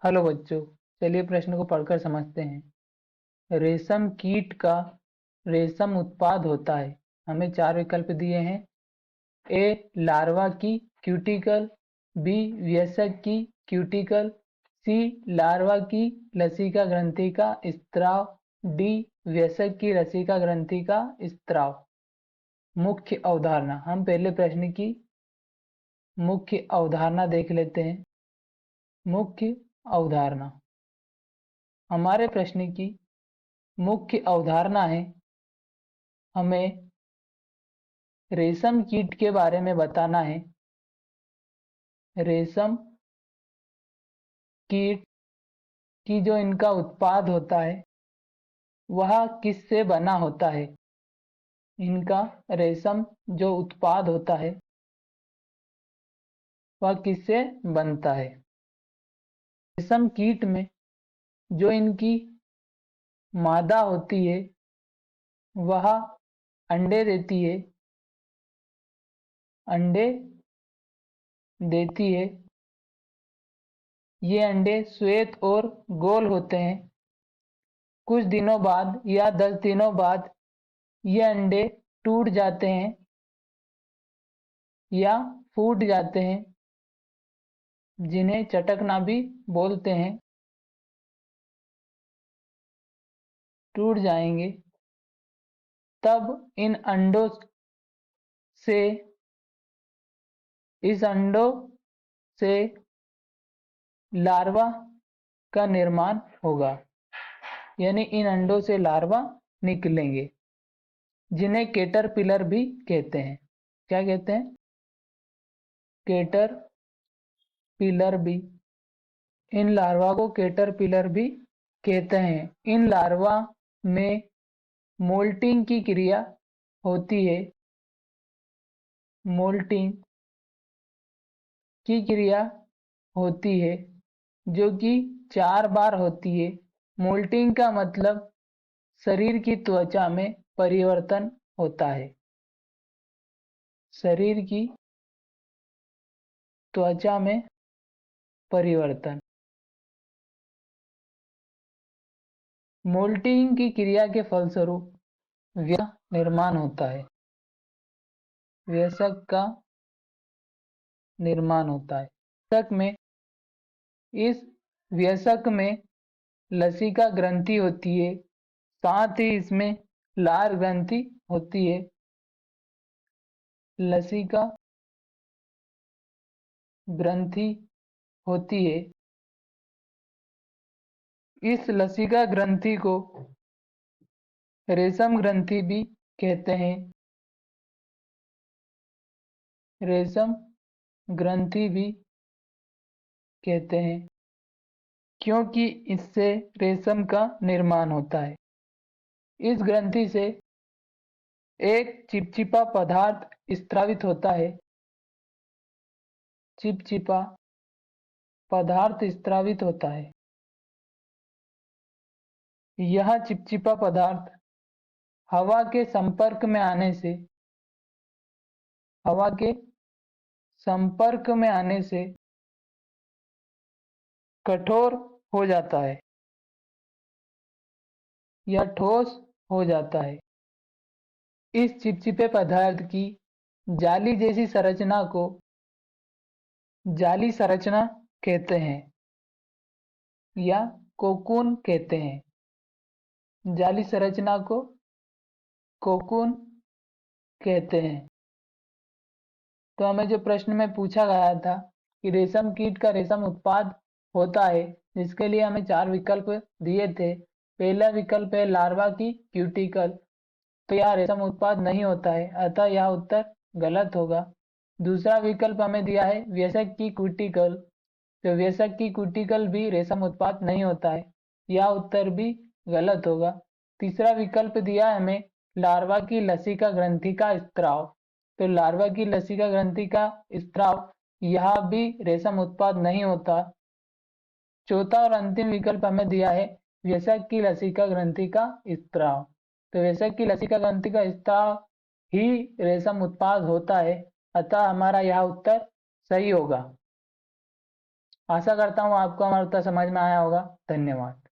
Hello बच्चों, चलिए प्रश्न को पढ़कर समझते हैं। रेशम कीट का रेशम उत्पाद होता है। हमें चार विकल्प दिए हैं। ए लार्वा की क्यूटिकल, बी वयस्क की क्यूटिकल, सी लार्वा की लसिका ग्रंथि का स्त्राव, डी वयस्क की लसिका ग्रंथि का स्त्राव। मुख्य अवधारणा, हम पहले प्रश्न की मुख्य अवधारणा देख लेते हैं। मुख्य अवधारणा, हमारे प्रश्न की मुख्य अवधारणा है हमें रेशम कीट के बारे में बताना है। रेशम कीट की जो इनका उत्पाद होता है वह किससे बना होता है। इनका रेशम जो उत्पाद होता है वह किससे बनता है। रेशम कीट में जो इनकी मादा होती है वह अंडे देती है। अंडे देती है। ये अंडे श्वेत और गोल होते हैं। कुछ दिनों बाद या 10 दिनों बाद ये अंडे टूट जाते हैं या फूट जाते हैं, जिन्हें चटकना भी बोलते हैं। टूट जाएंगे तब इन अंडों से इस अंडों से लार्वा का निर्माण होगा, यानी इन अंडों से लार्वा निकलेंगे, जिन्हें कैटरपिलर भी कहते हैं। क्या कहते हैं? कैटरपिलर भी। इन लार्वा को कैटरपिलर भी कहते हैं। इन लार्वा में मोल्टिंग की क्रिया होती है। मोल्टिंग की क्रिया होती है जो कि 4 बार होती है। मोल्टिंग का मतलब शरीर की त्वचा में परिवर्तन होता है। शरीर की त्वचा में परिवर्तन। मोल्टिंग की क्रिया के फलस्वरूप वयस्क निर्माण होता है। वयस्क का निर्माण होता है। वयस्क में इस वयस्क में लसिका ग्रंथि होती है, साथ ही इसमें लार ग्रंथि होती है। लसिका ग्रंथि होती है। इस लसिका ग्रंथि को रेशम ग्रंथि भी कहते हैं। रेशम ग्रंथि भी कहते हैं क्योंकि इससे रेशम का निर्माण होता है। इस ग्रंथि से एक चिपचिपा पदार्थ स्रावित होता है। चिपचिपा पदार्थ स्रावित होता है। यह चिपचिपा पदार्थ हवा के संपर्क में आने से हवा के संपर्क में आने से कठोर हो जाता है या ठोस हो जाता है। इस चिपचिपे पदार्थ की जाली जैसी संरचना को जाली संरचना कहते हैं या कोकून कहते हैं। जाली संरचना को कोकून कहते हैं। तो हमें जो प्रश्न में पूछा गया था कि रेशम कीट का रेशम उत्पाद होता है, जिसके लिए हमें 4 विकल्प दिए थे। पहला विकल्प है लार्वा की क्यूटिकल, तो यह रेशम उत्पाद नहीं होता है, अतः यह उत्तर गलत होगा। दूसरा विकल्प हमें दिया है वयस्क की क्यूटिकल, तो वयस्क की क्यूटिकल भी रेशम उत्पाद नहीं होता है, यह उत्तर भी गलत होगा। तीसरा विकल्प दिया है हमें लार्वा की लसिका ग्रंथि का स्त्राव, तो लार्वा की लसिका ग्रंथि का स्त्राव यह भी रेशम उत्पाद नहीं होता। चौथा और अंतिम विकल्प हमें दिया है वयस्क की लसिका ग्रंथि का स्त्राव, तो वयस्क की लसिका ग्रंथि का स्त्राव ही रेशम उत्पाद होता है, अतः हमारा यह उत्तर सही होगा। आशा करता हूँ आपको हमारा उत्तर समझ में आया होगा। धन्यवाद।